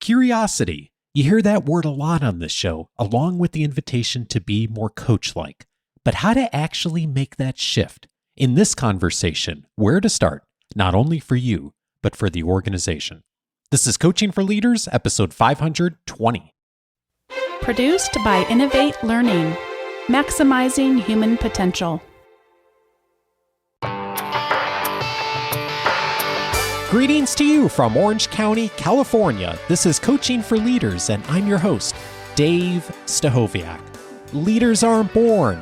Curiosity. You hear that word a lot on this show, along with the invitation to be more coach-like. But how to actually make that shift? In this conversation, where to start, not only for you, but for the organization. This is Coaching for Leaders, episode 520. Produced by Innovate Learning, maximizing human potential. Greetings to you from Orange County, California. This is Coaching for Leaders, and I'm your host, Dave Stachowiak. Leaders aren't born,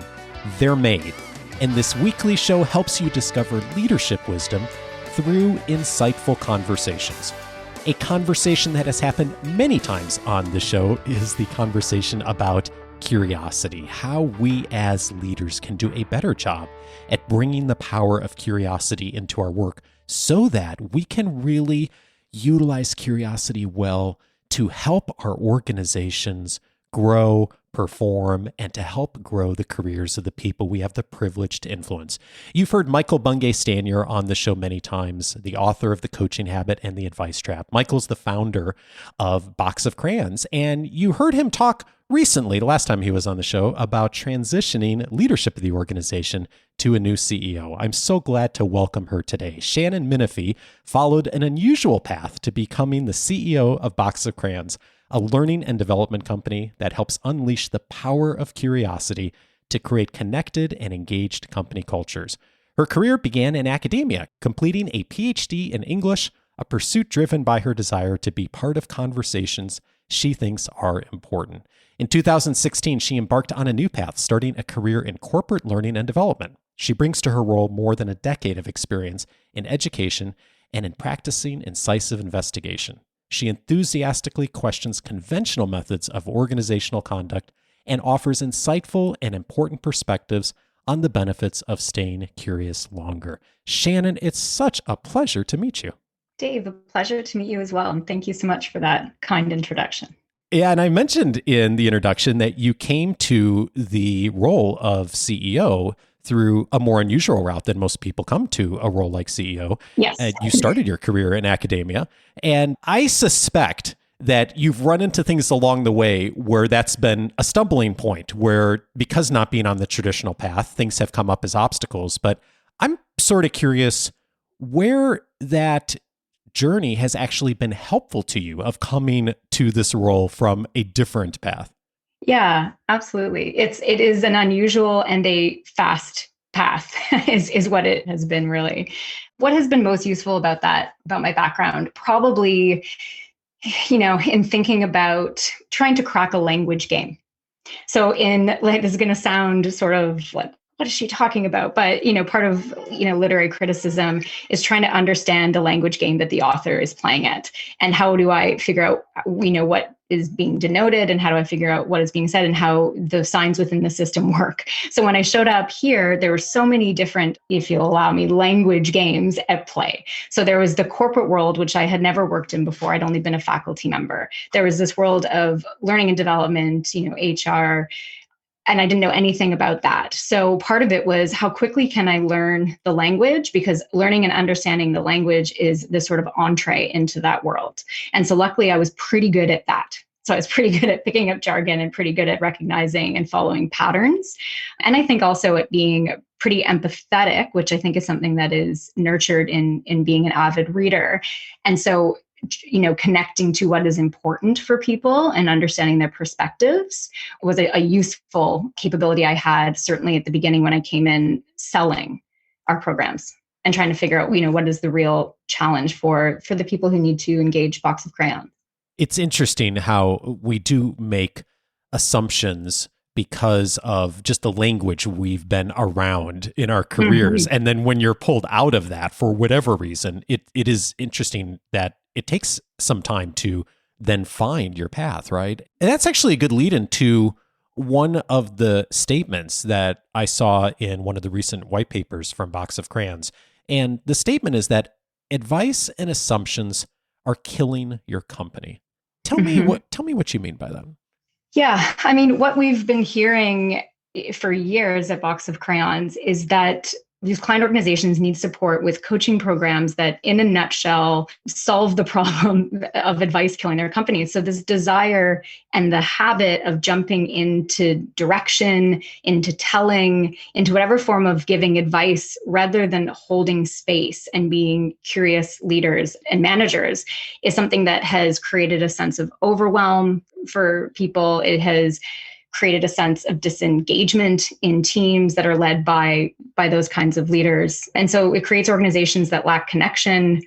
they're made. And this weekly show helps you discover leadership wisdom through insightful conversations. A conversation that has happened many times on the show is the conversation about curiosity, how we as leaders can do a better job at bringing the power of curiosity into our work so that we can really utilize curiosity well to help our organizations grow, perform, and to help grow the careers of the people we have the privilege to influence. You've heard Michael Bungay-Stanier on the show many times, the author of The Coaching Habit and The Advice Trap. Michael's the founder of Box of Crayons, and you heard him talk recently, the last time he was on the show, about transitioning leadership of the organization to a new CEO. I'm so glad to welcome her today. Shannon Minifie followed an unusual path to becoming the CEO of Box of Crayons, a learning and development company that helps unleash the power of curiosity to create connected and engaged company cultures. Her career began in academia, completing a PhD in English, a pursuit driven by her desire to be part of conversations she thinks are important. In 2016, she embarked on a new path, starting a career in corporate learning and development. She brings to her role more than a decade of experience in education and in practicing incisive investigation. She enthusiastically questions conventional methods of organizational conduct and offers insightful and important perspectives on the benefits of staying curious longer. Shannon, it's such a pleasure to meet you. Dave, a pleasure to meet you as well. And thank you so much for that kind introduction. Yeah, and I mentioned in the introduction that you came to the role of CEO through a more unusual route than most people come to a role like CEO. Yes. You started your career in academia, and I suspect that you've run into things along the way where that's been a stumbling point, where because not being on the traditional path, things have come up as obstacles. But I'm sort of curious where that journey has actually been helpful to you of coming to this role from a different path. Yeah, absolutely. It is an unusual and a fast path is what it has been really. What has been most useful about my background, probably, in thinking about trying to crack a language game. So this is going to sound sort of like, what is she talking about? But, part of, literary criticism is trying to understand the language game that the author is playing at. And how do I figure out, what is being denoted, and how do I figure out what is being said and how the signs within the system work? So when I showed up here, there were so many different, if you'll allow me, language games at play. So there was the corporate world, which I had never worked in before. I'd only been a faculty member. There was this world of learning and development, HR, and I didn't know anything about that. So part of it was, how quickly can I learn the language? Because learning and understanding the language is the sort of entree into that world. And so luckily I was pretty good at that. So I was pretty good at picking up jargon and pretty good at recognizing and following patterns. And I think also at being pretty empathetic, which I think is something that is nurtured in being an avid reader. And so connecting to what is important for people and understanding their perspectives was a useful capability I had, certainly at the beginning when I came in selling our programs and trying to figure out, what is the real challenge for the people who need to engage Box of Crayons. It's interesting how we do make assumptions because of just the language we've been around in our careers. Mm-hmm. And then when you're pulled out of that for whatever reason, it is interesting that it takes some time to then find your path, right? And that's actually a good lead into one of the statements that I saw in one of the recent white papers from Box of Crayons. And the statement is that advice and assumptions are killing your company. Tell me what you mean by that. Yeah, I mean, what we've been hearing for years at Box of Crayons is that these client organizations need support with coaching programs that, in a nutshell, solve the problem of advice killing their companies. So this desire and the habit of jumping into direction, into telling, into whatever form of giving advice, rather than holding space and being curious leaders and managers, is something that has created a sense of overwhelm for people. It has created a sense of disengagement in teams that are led by those kinds of leaders. And so it creates organizations that lack connection.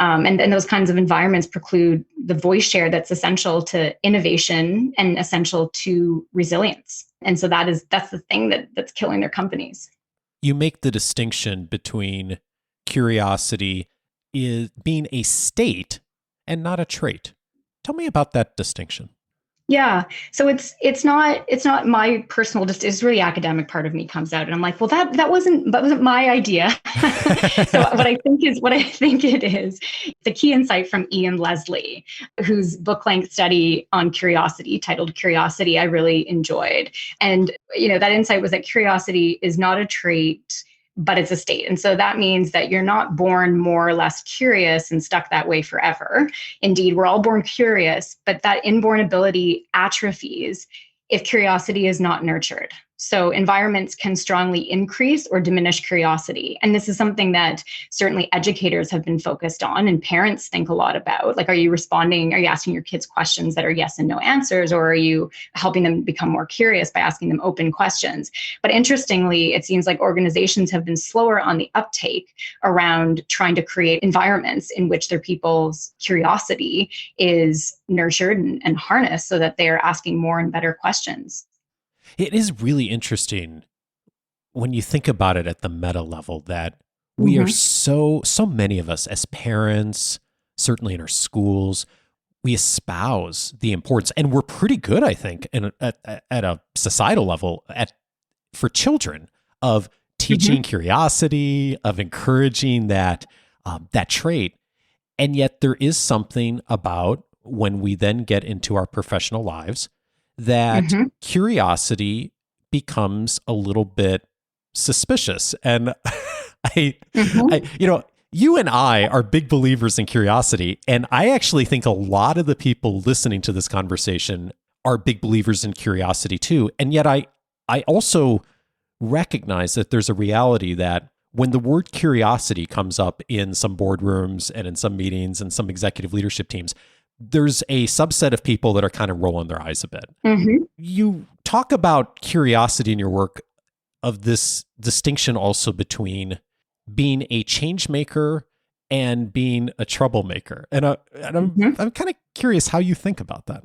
And those kinds of environments preclude the voice share that's essential to innovation and essential to resilience. And so that's the thing that's killing their companies. You make the distinction between curiosity is being a state and not a trait. Tell me about that distinction. Yeah. So it's not my personal, just it's really academic part of me comes out, and I'm like, well, that wasn't my idea. So what I think it is, the key insight from Ian Leslie, whose book-length study on curiosity titled Curiosity, I really enjoyed. And that insight was that curiosity is not a trait, but it's a state. And so that means that you're not born more or less curious and stuck that way forever. Indeed, we're all born curious, but that inborn ability atrophies if curiosity is not nurtured. So environments can strongly increase or diminish curiosity. And this is something that certainly educators have been focused on, and parents think a lot about. Like, are you asking your kids questions that are yes and no answers, or are you helping them become more curious by asking them open questions? But interestingly, it seems like organizations have been slower on the uptake around trying to create environments in which their people's curiosity is nurtured and harnessed so that they are asking more and better questions. It is really interesting when you think about it at the meta level that we are so many of us as parents, certainly in our schools, we espouse the importance, and we're pretty good, I think, at a societal level for children, of teaching curiosity, of encouraging that trait. And yet there is something about when we then get into our professional lives that curiosity becomes a little bit suspicious. And you and I are big believers in curiosity. And I actually think a lot of the people listening to this conversation are big believers in curiosity too. And yet I also recognize that there's a reality that when the word curiosity comes up in some boardrooms and in some meetings and some executive leadership teams, there's a subset of people that are kind of rolling their eyes a bit. You talk about curiosity in your work, of this distinction also between being a change maker and being a troublemaker. And I'm kind of curious how you think about that.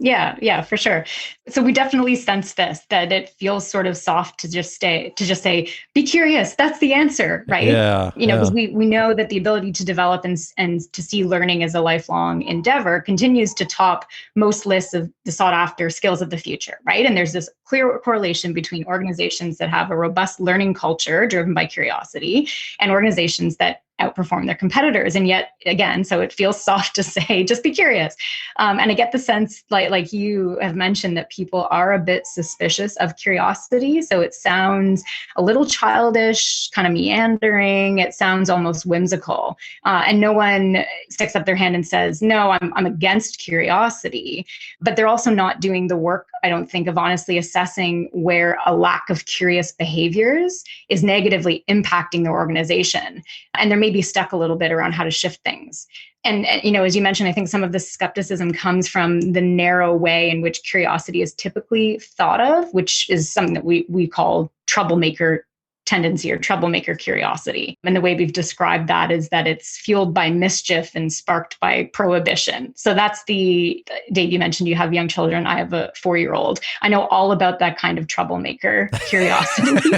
Yeah, for sure. So we definitely sense this, that it feels sort of soft to just say, be curious. That's the answer, right? Because we know that the ability to develop and to see learning as a lifelong endeavor continues to top most lists of the sought after skills of the future, right? And there's this clear correlation between organizations that have a robust learning culture driven by curiosity and organizations that outperform their competitors. And yet again, so it feels soft to say, just be curious. And I get the sense, like you have mentioned, that people are a bit suspicious of curiosity. So it sounds a little childish, kind of meandering. It sounds almost whimsical. And no one sticks up their hand and says, no, I'm against curiosity. But they're also not doing the work, I don't think, of honestly assessing where a lack of curious behaviors is negatively impacting their organization. And they're maybe stuck a little bit around how to shift things. And as you mentioned, I think some of the skepticism comes from the narrow way in which curiosity is typically thought of, which is something that we call troublemaker tendency or troublemaker curiosity. And the way we've described that is that it's fueled by mischief and sparked by prohibition. So that's Dave, you mentioned you have young children. I have a 4-year-old. I know all about that kind of troublemaker curiosity.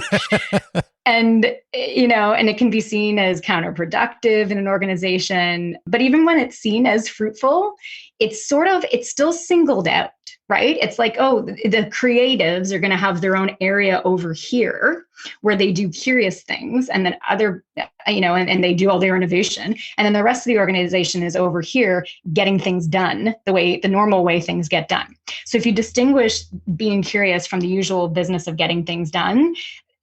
And it can be seen as counterproductive in an organization. But even when it's seen as fruitful, it's still singled out, right? It's like, oh, the creatives are going to have their own area over here where they do curious things, and then and they do all their innovation. And then the rest of the organization is over here getting things done the normal way things get done. So if you distinguish being curious from the usual business of getting things done,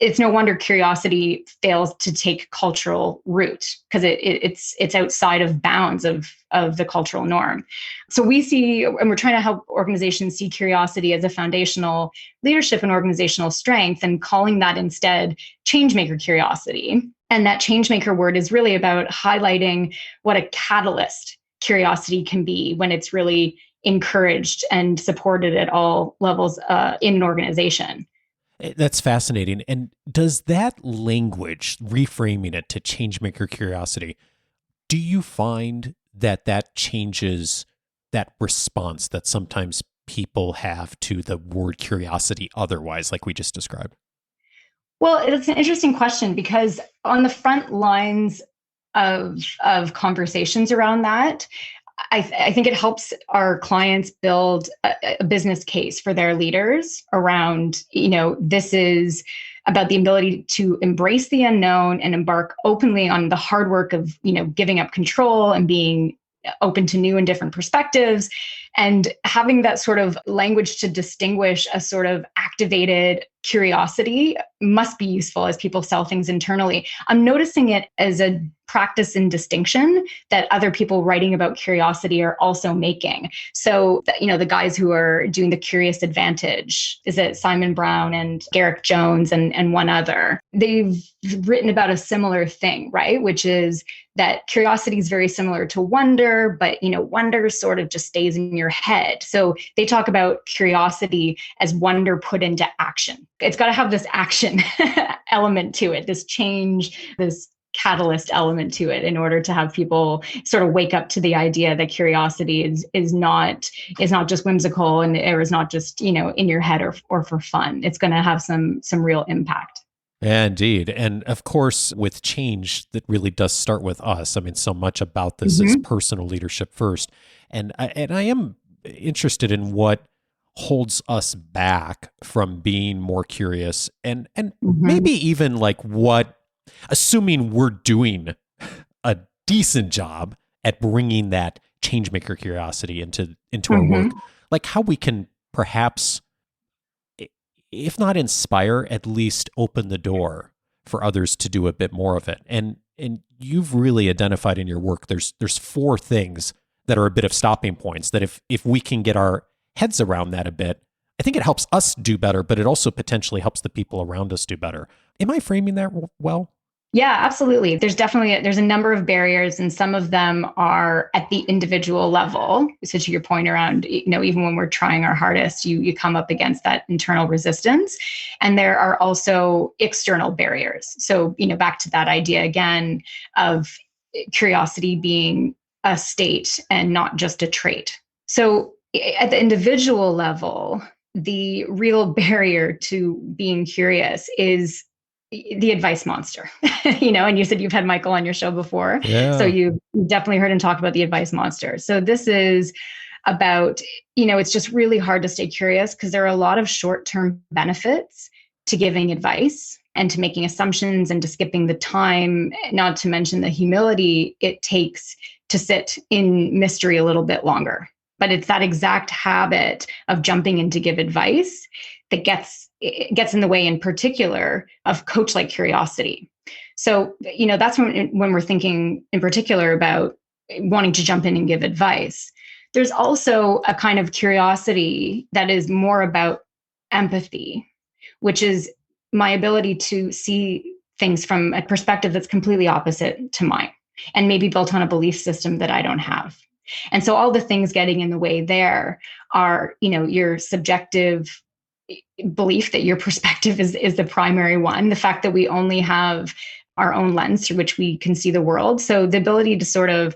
it's no wonder curiosity fails to take cultural root, because it's outside of bounds of the cultural norm. So we see, and we're trying to help organizations see curiosity as a foundational leadership and organizational strength, and calling that instead changemaker curiosity. And that changemaker word is really about highlighting what a catalyst curiosity can be when it's really encouraged and supported at all levels in an organization. That's fascinating. And does that language, reframing it to changemaker curiosity, do you find that that changes that response that sometimes people have to the word curiosity otherwise, like we just described? Well, it's an interesting question, because on the front lines of conversations around that, I think it helps our clients build a business case for their leaders around, this is about the ability to embrace the unknown and embark openly on the hard work of, giving up control and being open to new and different perspectives, and having that sort of language to distinguish a sort of activated curiosity must be useful as people sell things internally. I'm noticing it as a practice in distinction that other people writing about curiosity are also making. So, the guys who are doing the Curious Advantage, is it Simon Brown and Garrick Jones and one other? They've written about a similar thing, right? Which is that curiosity is very similar to wonder, but wonder sort of just stays in your head. So they talk about curiosity as wonder put into action. It's got to have this action element to it, this change, this catalyst element to it, in order to have people sort of wake up to the idea that curiosity is not just whimsical, and or is not just in your head or for fun. It's going to have some real impact. Yeah, indeed. And of course, with change, that really does start with us. I mean, so much about this is personal leadership first. And I am interested in what holds us back from being more curious, and maybe even like what, assuming we're doing a decent job at bringing that changemaker curiosity into our work, like how we can perhaps, if not inspire, at least open the door for others to do a bit more of it. And you've really identified in your work, there's 4 things that are a bit of stopping points that if we can get our heads around that a bit, I think it helps us do better, but it also potentially helps the people around us do better. Am I framing that well? Yeah, absolutely. There's a number of barriers, and some of them are at the individual level. So to your point around, even when we're trying our hardest, you come up against that internal resistance. And there are also external barriers. So, back to that idea again of curiosity being a state and not just a trait. So at the individual level, the real barrier to being curious is the advice monster, and you said you've had Michael on your show before. Yeah. So you've definitely heard him talk about the advice monster. So this is about, it's just really hard to stay curious because there are a lot of short-term benefits to giving advice and to making assumptions and to skipping the time, not to mention the humility it takes to sit in mystery a little bit longer. But it's that exact habit of jumping in to give advice that gets in the way, in particular, of coach-like curiosity. So, that's when we're thinking in particular about wanting to jump in and give advice. There's also a kind of curiosity that is more about empathy, which is my ability to see things from a perspective that's completely opposite to mine, and maybe built on a belief system that I don't have. And so all the things getting in the way there are, your subjective belief that your perspective is the primary one, the fact that we only have our own lens through which we can see the world. So the ability to sort of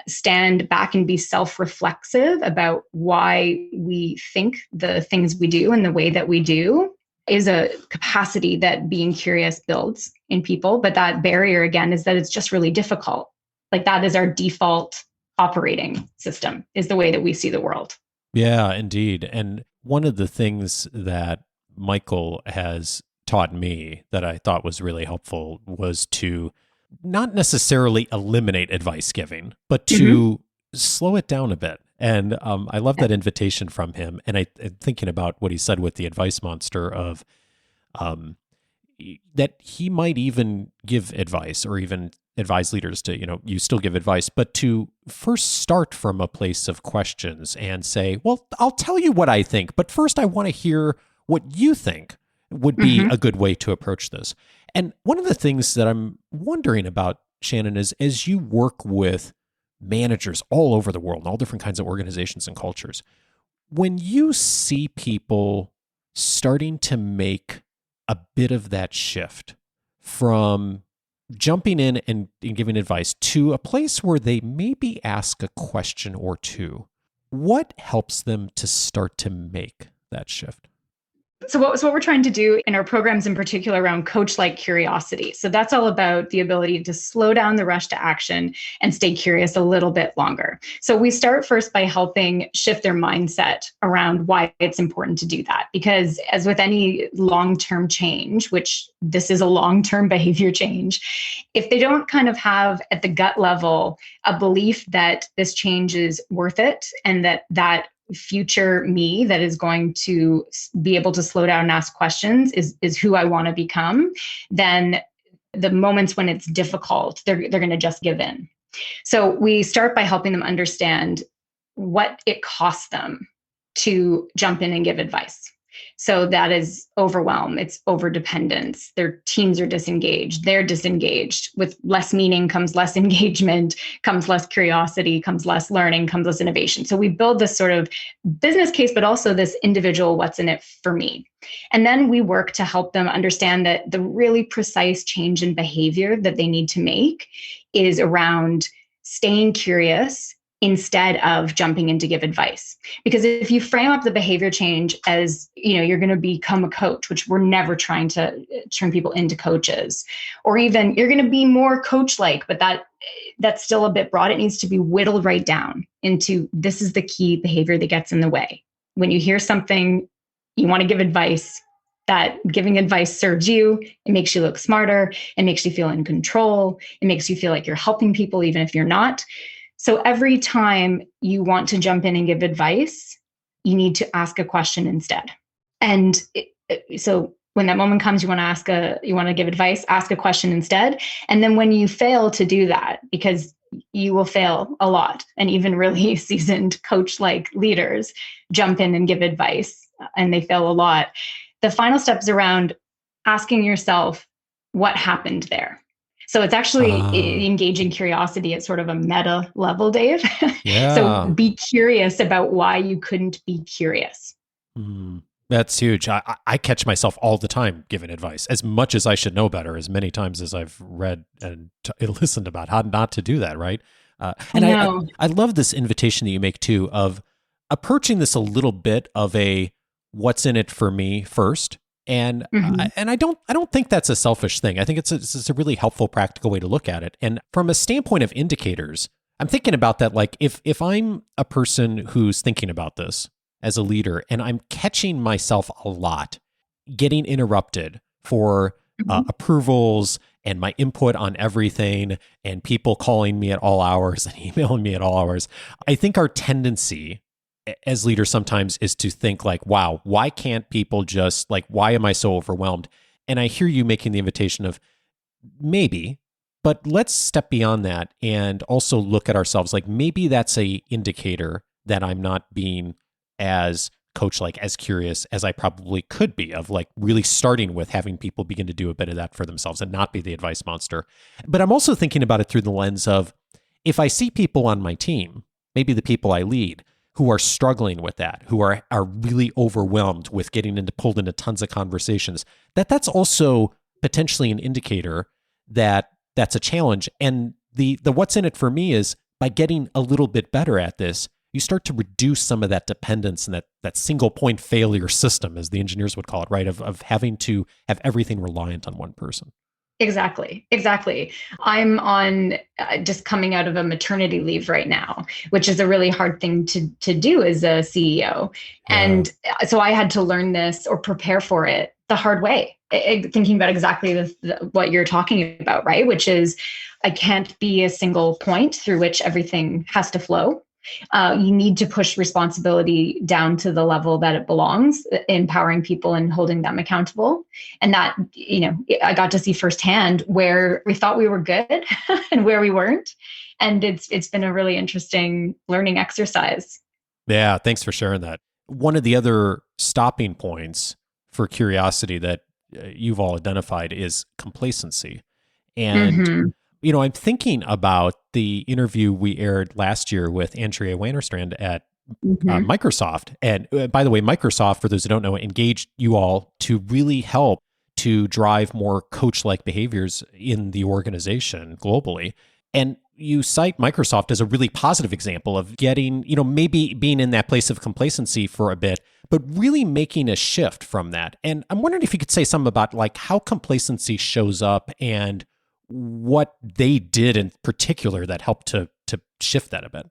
stand back and be self-reflexive about why we think the things we do and the way that we do is a capacity that being curious builds in people. But that barrier, again, is that it's just really difficult. Like that is our default operating system, is the way that we see the world. Yeah, indeed. And one of the things that Michael has taught me that I thought was really helpful was to not necessarily eliminate advice giving, but to slow it down a bit. And I love that invitation from him. And I'm thinking about what he said with the advice monster of, that he might even give advice or even advise leaders to, you still give advice, but to first start from a place of questions and say, well, I'll tell you what I think, but first I want to hear what you think would be a good way to approach this. And one of the things that I'm wondering about, Shannon, is as you work with managers all over the world, and all different kinds of organizations and cultures, when you see people starting to make a bit of that shift from jumping in and giving advice to a place where they maybe ask a question or two, what helps them to start to make that shift? So what we're trying to do in our programs, in particular around coach-like curiosity. So that's all about the ability to slow down the rush to action and stay curious a little bit longer. So we start first by helping shift their mindset around why it's important to do that. Because as with any long-term change, which this is a long-term behavior change, if they don't kind of have at the gut level a belief that this change is worth it and that future me that is going to be able to slow down and ask questions is who I want to become, then the moments when it's difficult, they're going to just give in. So we start by helping them understand what it costs them to jump in and give advice. So that is overwhelm, it's overdependence. Their teams are disengaged, they're disengaged. With less meaning comes less engagement, comes less curiosity, comes less learning, comes less innovation. So we build this sort of business case, but also this individual, what's in it for me. And then we work to help them understand that the really precise change in behavior that they need to make is around staying curious instead of jumping in to give advice. Because if you frame up the behavior change as, you're going to become a coach, which we're never trying to turn people into coaches, or even you're going to be more coach-like, but that's still a bit broad. It needs to be whittled right down into this is the key behavior that gets in the way. When you hear something, you want to give advice, that giving advice serves you, it makes you look smarter, it makes you feel in control, it makes you feel like you're helping people even if you're not. So every time you want to jump in and give advice, you need to ask a question instead. And so when that moment comes, you want to give advice, ask a question instead. And then when you fail to do that, because you will fail a lot, and even really seasoned coach-like leaders jump in and give advice, and they fail a lot. The final step is around asking yourself, what happened there? So it's actually engaging curiosity at sort of a meta level, Dave. Yeah. So be curious about why you couldn't be curious. That's huge. I catch myself all the time giving advice, as much as I should know better, as many times as I've read and listened about how not to do that, right? And I love this invitation that you make too, of approaching this a little bit of a what's in it for me first. And I don't think that's a selfish thing. I think it's a really helpful, practical way to look at it. And from a standpoint of indicators, I'm thinking about that. Like if I'm a person who's thinking about this as a leader, and I'm catching myself a lot getting interrupted for approvals and my input on everything, and people calling me at all hours and emailing me at all hours, I think our tendency as leaders sometimes is to think like, wow, why can't people just why am I so overwhelmed? And I hear you making the invitation of maybe, but let's step beyond that and also look at ourselves. Like maybe that's a indicator that I'm not being as coach-like, as curious as I probably could be, of really starting with having people begin to do a bit of that for themselves and not be the advice monster. But I'm also thinking about it through the lens of, if I see people on my team, maybe the people I lead, who are struggling with that, who are really overwhelmed with pulled into tons of conversations, that's also potentially an indicator that that's a challenge. And the what's in it for me is, by getting a little bit better at this, you start to reduce some of that dependence and that single point failure system, as the engineers would call it, right? Of having to have everything reliant on one person. Exactly. I'm on just coming out of a maternity leave right now, which is a really hard thing to do as a CEO. And so I had to learn this or prepare for it the hard way, thinking about exactly what you're talking about, right? Which is, I can't be a single point through which everything has to flow. You need to push responsibility down to the level that it belongs, empowering people and holding them accountable. And that, I got to see firsthand where we thought we were good and where we weren't. And it's been a really interesting learning exercise. Yeah, thanks for sharing that. One of the other stopping points for curiosity that you've all identified is complacency. And, I'm thinking about the interview we aired last year with Andrea Wannerstrand at Microsoft. And by the way, Microsoft, for those who don't know, engaged you all to really help to drive more coach-like behaviors in the organization globally. And you cite Microsoft as a really positive example of getting, maybe being in that place of complacency for a bit, but really making a shift from that. And I'm wondering if you could say something about like how complacency shows up and what they did in particular that helped to shift that a bit.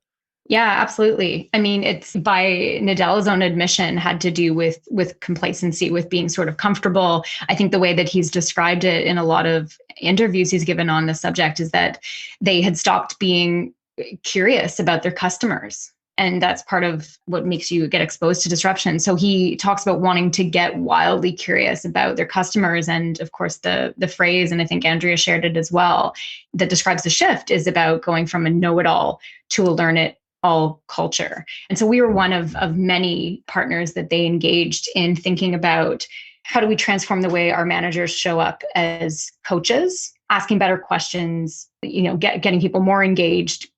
Yeah, absolutely. I mean, it's by Nadel's own admission had to do with complacency, with being sort of comfortable. I think the way that he's described it in a lot of interviews he's given on the subject is that they had stopped being curious about their customers. And that's part of what makes you get exposed to disruption. So he talks about wanting to get wildly curious about their customers. And of course, the phrase, and I think Andrea shared it as well, that describes the shift is about going from a know-it-all to a learn-it-all culture. And so we were one of many partners that they engaged in thinking about how do we transform the way our managers show up as coaches, asking better questions, getting people more engaged,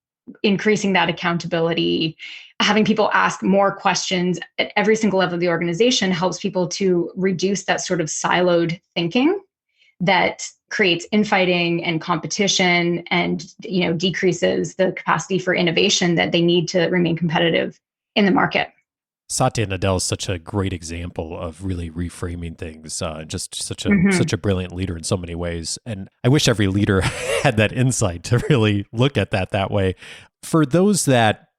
increasing that accountability, having people ask more questions at every single level of the organization helps people to reduce that sort of siloed thinking that creates infighting and competition and, decreases the capacity for innovation that they need to remain competitive in the market. Satya Nadella is such a great example of really reframing things. Just such a brilliant leader in so many ways. And I wish every leader had that insight to really look at that way. For those that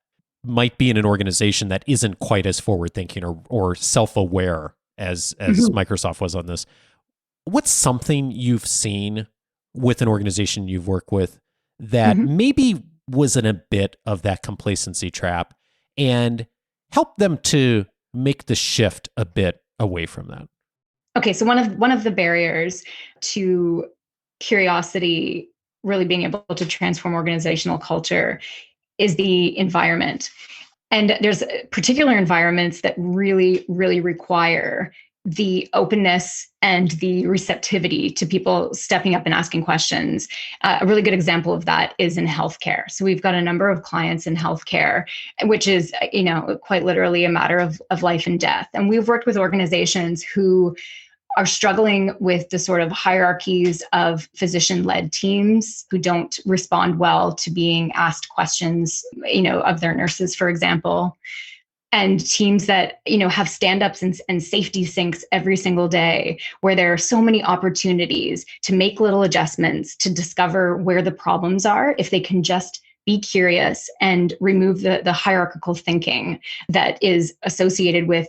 might be in an organization that isn't quite as forward thinking or self-aware as Microsoft was on this, what's something you've seen with an organization you've worked with that maybe was in a bit of that complacency trap and help them to make the shift a bit away from that? Okay, so one of the barriers to curiosity really being able to transform organizational culture is the environment. And there's particular environments that really, really require the openness and the receptivity to people stepping up and asking questions. A really good example of that is in healthcare. So we've got a number of clients in healthcare, which is, quite literally a matter of life and death. And we've worked with organizations who are struggling with the sort of hierarchies of physician-led teams who don't respond well to being asked questions, of their nurses, for example. And teams that, have stand-ups and safety syncs every single day, where there are so many opportunities to make little adjustments, to discover where the problems are, if they can just be curious and remove the hierarchical thinking that is associated with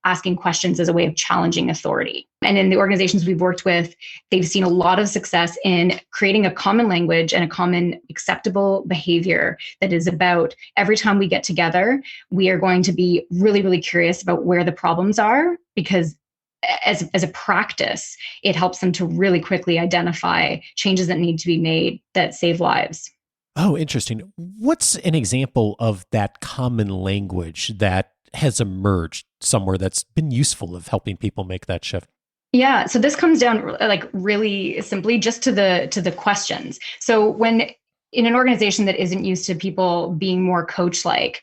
asking questions as a way of challenging authority. And in the organizations we've worked with, they've seen a lot of success in creating a common language and a common acceptable behavior that is about every time we get together, we are going to be really, really curious about where the problems are, because as a practice, it helps them to really quickly identify changes that need to be made that save lives. Oh, interesting. What's an example of that common language that has emerged somewhere that's been useful of helping people make that shift? Yeah, so this comes down like really simply just to the questions. So when in an organization that isn't used to people being more coach-like,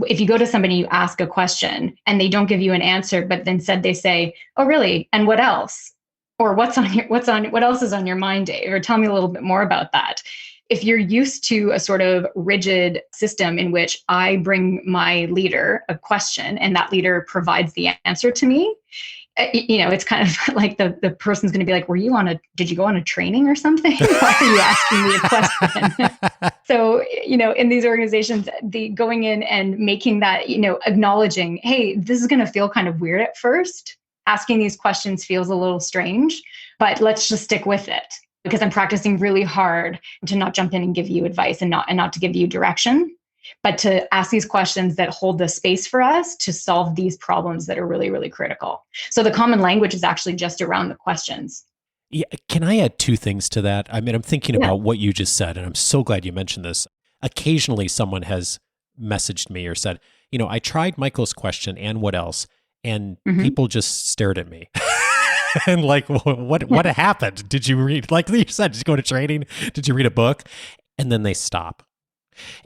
if you go to somebody, you ask a question and they don't give you an answer, but then they say, "Oh, really? And what else?" Or what else is on your mind, Dave? Or tell me a little bit more about that. If you're used to a sort of rigid system in which I bring my leader a question and that leader provides the answer to me, it's kind of like the person's going to be like, did you go on a training or something? Why are you asking me a question? So, in these organizations, the going in and making that, acknowledging, hey, this is going to feel kind of weird at first. Asking these questions feels a little strange, but let's just stick with it, because I'm practicing really hard to not jump in and give you advice and not to give you direction. but to ask these questions that hold the space for us to solve these problems that are really, really critical. So the common language is actually just around the questions. Yeah, can I add two things to that? I mean, I'm thinking Yeah. about what you just said, and I'm so glad you mentioned this. Occasionally, someone has messaged me or said, I tried Michael's question and what else, and people just stared at me. And like, what happened? Did you read, like you said, did you go to training? Did you read a book? And then they stop.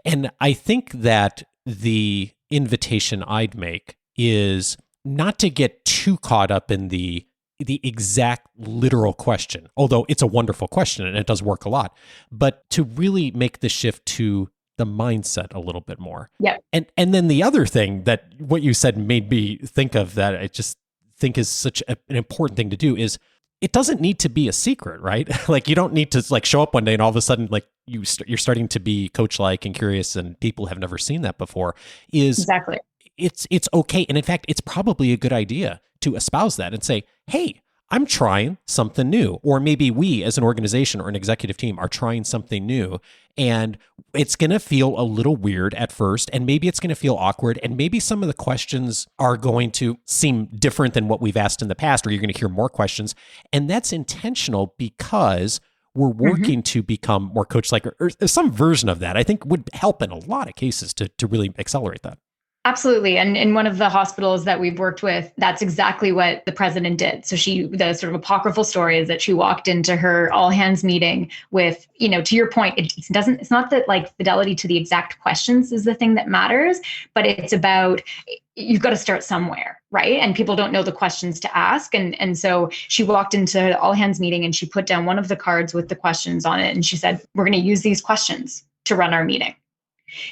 And I think that the invitation I'd make is not to get too caught up in the exact literal question, although it's a wonderful question and it does work a lot, but to really make the shift to the mindset a little bit more. Yeah. And then the other thing that what you said made me think of that I just think is such an important thing to do is it doesn't need to be a secret, right? Like you don't need to like show up one day and all of a sudden like you're starting to be coach-like and curious and people have never seen that before. Exactly. It's okay. And in fact, it's probably a good idea to espouse that and say, hey, I'm trying something new. Or maybe we as an organization or an executive team are trying something new. And it's going to feel a little weird at first. And maybe it's going to feel awkward. And maybe some of the questions are going to seem different than what we've asked in the past, or you're going to hear more questions. And that's intentional because we're working to become more coach-like or some version of that. I think would help in a lot of cases to really accelerate that. Absolutely. And in one of the hospitals that we've worked with, that's exactly what the president did. So the sort of apocryphal story is that she walked into her all hands meeting with, to your point, it's not that like fidelity to the exact questions is the thing that matters, but it's about, you've got to start somewhere, right? And people don't know the questions to ask. And so she walked into the all hands meeting and she put down one of the cards with the questions on it. And she said, we're going to use these questions to run our meeting.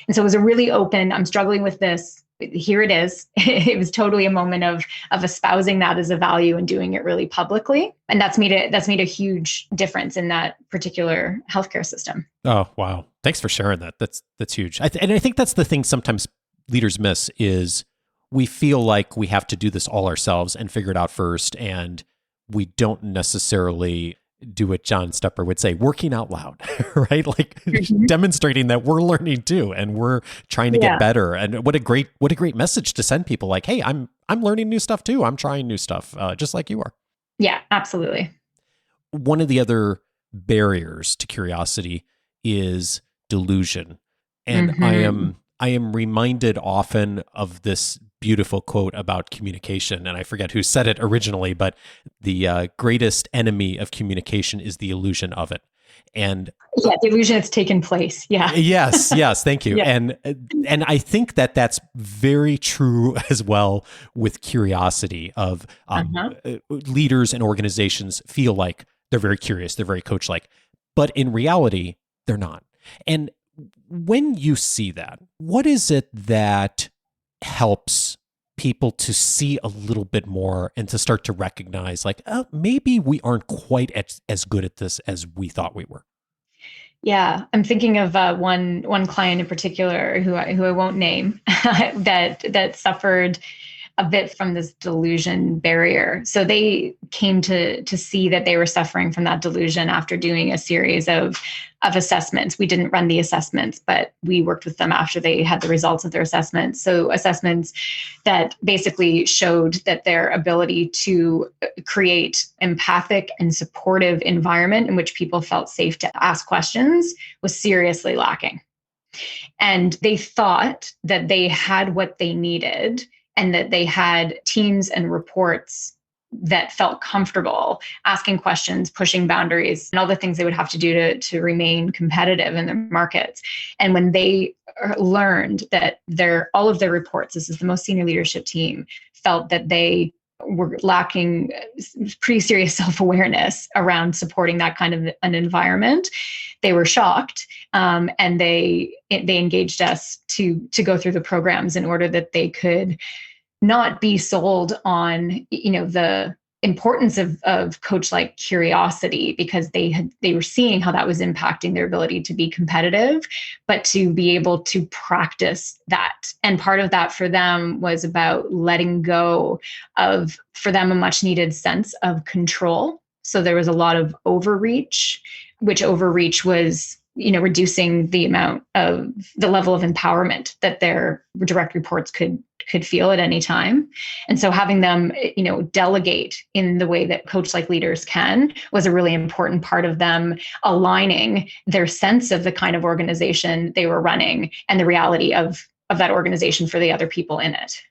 And so it was a really open, I'm struggling with this. Here it is. It was totally a moment of espousing that as a value and doing it really publicly. And that's made a huge difference in that particular healthcare system. Oh, wow. Thanks for sharing that. That's huge. And I think that's the thing sometimes leaders miss is we feel like we have to do this all ourselves and figure it out first. And we don't necessarily do what John Stepper would say, working out loud, right? Like demonstrating that we're learning too, and we're trying to get better. And what a great message to send people like, hey, I'm learning new stuff too. I'm trying new stuff, just like you are. Yeah, absolutely. One of the other barriers to curiosity is delusion. And I am reminded often of this beautiful quote about communication. And I forget who said it originally, but the greatest enemy of communication is the illusion of it. And the illusion that's taken place. Yeah. Yes. Thank you. Yeah. And I think that that's very true as well with curiosity of leaders and organizations feel like they're very curious. They're very coach-like, but in reality, they're not. And when you see that, what is it that helps people to see a little bit more and to start to recognize like, oh, maybe we aren't quite as good at this as we thought we were? Yeah, I'm thinking of one client in particular who I won't name that suffered a bit from this delusion barrier. So they came to see that they were suffering from that delusion after doing a series of assessments. We didn't run the assessments, but we worked with them after they had the results of their assessments. So assessments that basically showed that their ability to create empathic and supportive environment in which people felt safe to ask questions was seriously lacking. And they thought that they had what they needed and that they had teams and reports that felt comfortable asking questions, pushing boundaries, and all the things they would have to do to remain competitive in their markets. And when they learned that all of their reports, this is the most senior leadership team, felt that they were lacking pretty serious self-awareness around supporting that kind of an environment, they were shocked. And they engaged us to go through the programs in order that they could not be sold on, the importance of coach-like curiosity, because they were seeing how that was impacting their ability to be competitive, but to be able to practice that. And part of that for them was about letting go of, for them, a much needed sense of control. So there was a lot of overreach, which overreach was reducing the level of empowerment that their direct reports could feel at any time. And so having them, delegate in the way that coach-like leaders can was a really important part of them aligning their sense of the kind of organization they were running and the reality of that organization for the other people in it.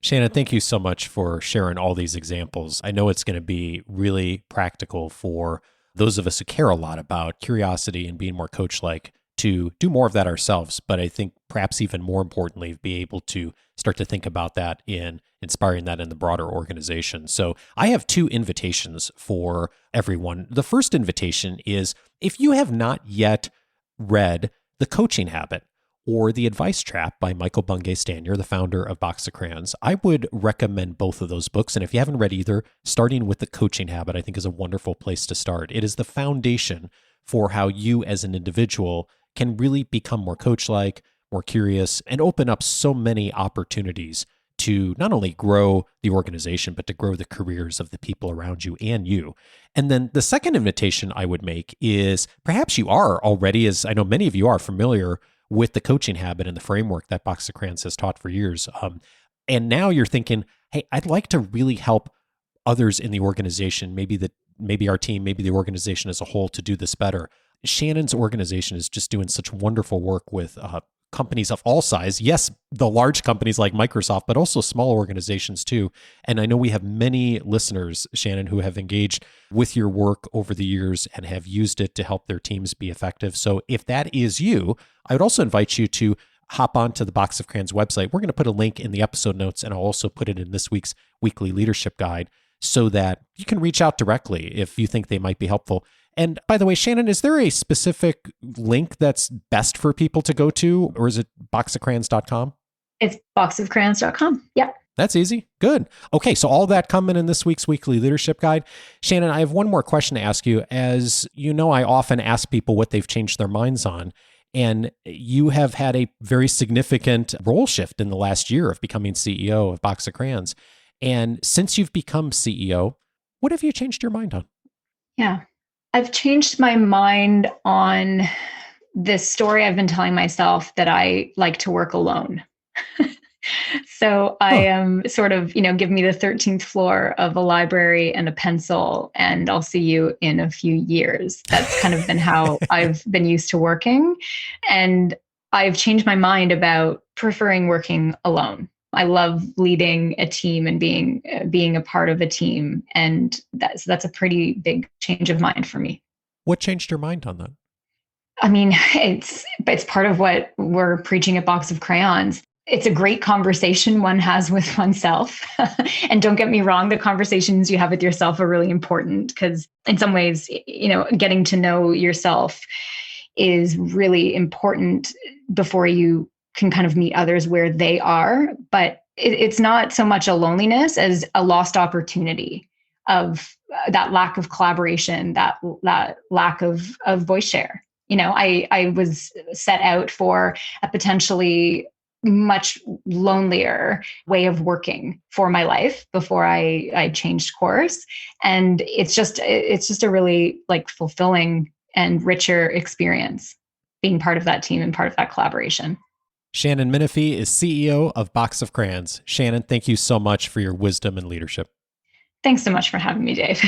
Shannon, thank you so much for sharing all these examples. I know it's going to be really practical for those of us who care a lot about curiosity and being more coach-like to do more of that ourselves. But I think perhaps even more importantly, be able to start to think about that in inspiring that in the broader organization. So I have two invitations for everyone. The first invitation is if you have not yet read The Coaching Habit or The Advice Trap by Michael Bungay Stanier, the founder of Box of Crayons, I would recommend both of those books. And if you haven't read either, starting with The Coaching Habit, I think is a wonderful place to start. It is the foundation for how you as an individual can really become more coach-like, more curious, and open up so many opportunities to not only grow the organization, but to grow the careers of the people around you and you. And then the second invitation I would make is perhaps you are already, as I know many of you are, familiar with the coaching habit and the framework that Box of Crayons has taught for years. And now you're thinking, hey, I'd like to really help others in the organization, maybe our team, maybe the organization as a whole, to do this better. Shannon's organization is just doing such wonderful work with companies of all size. Yes, the large companies like Microsoft, but also small organizations too. And I know we have many listeners, Shannon, who have engaged with your work over the years and have used it to help their teams be effective. So if that is you, I would also invite you to hop onto the Box of Crayons website. We're going to put a link in the episode notes, and I'll also put it in this week's weekly leadership guide so that you can reach out directly if you think they might be helpful. And by the way, Shannon, is there a specific link that's best for people to go to, or is it boxofcrayons.com? It's boxofcrayons.com. Yeah. That's easy. Good. Okay, so all that coming in this week's weekly leadership guide. Shannon, I have one more question to ask you. As you know, I often ask people what they've changed their minds on. And you have had a very significant role shift in the last year of becoming CEO of Box of Crayons. And since you've become CEO, what have you changed your mind on? Yeah, I've changed my mind on this story I've been telling myself that I like to work alone. So I am sort of, give me the 13th floor of a library and a pencil, and I'll see you in a few years. That's kind of been how I've been used to working. And I've changed my mind about preferring working alone. I love leading a team and being a part of a team. And that's a pretty big change of mind for me. What changed your mind on that? I mean, it's part of what we're preaching at Box of Crayons. It's a great conversation one has with oneself. And don't get me wrong, the conversations you have with yourself are really important because in some ways, getting to know yourself is really important before you can kind of meet others where they are. But it's not so much a loneliness as a lost opportunity of that lack of collaboration, that lack of voice share. I was set out for a potentially much lonelier way of working for my life before I changed course. And it's just a really fulfilling and richer experience being part of that team and part of that collaboration. Shannon Minifie is CEO of Box of Crayons. Shannon, thank you so much for your wisdom and leadership. Thanks so much for having me, Dave.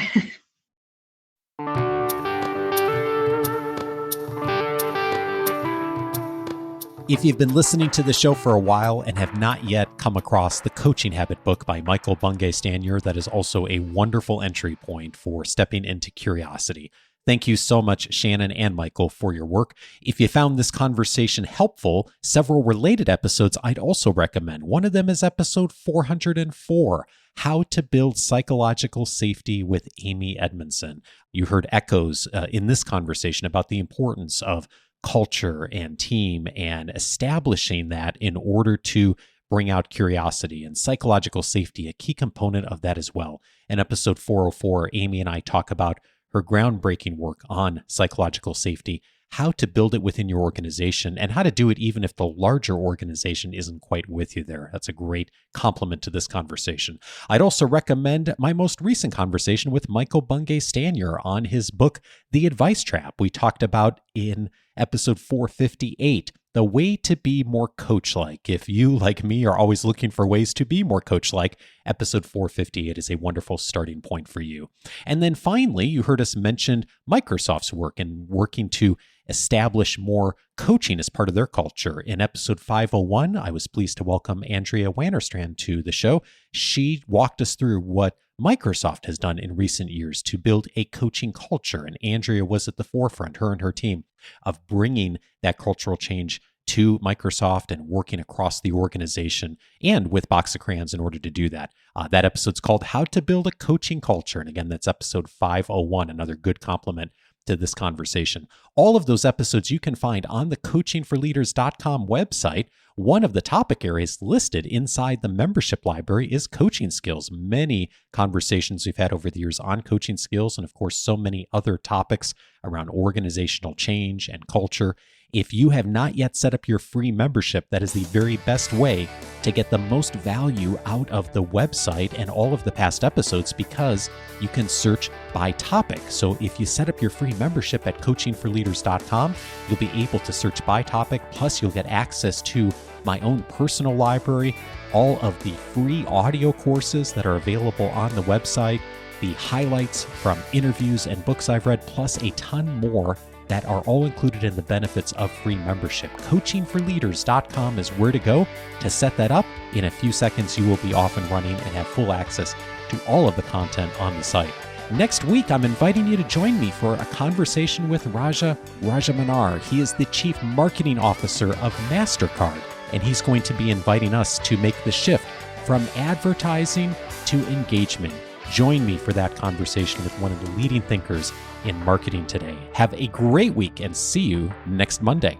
If you've been listening to the show for a while and have not yet come across the Coaching Habit book by Michael Bungay Stanier, that is also a wonderful entry point for stepping into curiosity. Thank you so much, Shannon and Michael, for your work. If you found this conversation helpful, several related episodes I'd also recommend. One of them is episode 404, How to Build Psychological Safety with Amy Edmondson. You heard echoes in this conversation about the importance of culture and team and establishing that in order to bring out curiosity, and psychological safety, a key component of that as well. In episode 404, Amy and I talk about her groundbreaking work on psychological safety, how to build it within your organization and how to do it even if the larger organization isn't quite with you there. That's a great complement to this conversation. I'd also recommend my most recent conversation with Michael Bungay Stanier on his book, The Advice Trap. We talked about in episode 458, the way to be more coach-like. If you, like me, are always looking for ways to be more coach-like, episode 458 is a wonderful starting point for you. And then finally, you heard us mention Microsoft's work and working to establish more coaching as part of their culture. In episode 501, I was pleased to welcome Andrea Wannerstrand to the show. She walked us through what Microsoft has done in recent years to build a coaching culture. And Andrea was at the forefront, her and her team, of bringing that cultural change to Microsoft and working across the organization and with Box of Crayons in order to do that. That episode's called How to Build a Coaching Culture. And again, that's episode 501, another good complement to this conversation. All of those episodes you can find on the coachingforleaders.com website. One of the topic areas listed inside the membership library is coaching skills. Many conversations we've had over the years on coaching skills, and of course, so many other topics around organizational change and culture. If you have not yet set up your free membership, that is the very best way to get the most value out of the website and all of the past episodes, because you can search by topic. So if you set up your free membership at coachingforleaders.com, you'll be able to search by topic, plus you'll get access to my own personal library, all of the free audio courses that are available on the website, the highlights from interviews and books I've read, plus a ton more that are all included in the benefits of free membership. Coachingforleaders.com is where to go to set that up. In a few seconds, you will be off and running and have full access to all of the content on the site. Next week, I'm inviting you to join me for a conversation with Raja Manar. He is the Chief Marketing Officer of MasterCard, and he's going to be inviting us to make the shift from advertising to engagement. Join me for that conversation with one of the leading thinkers in marketing today. Have a great week and see you next Monday.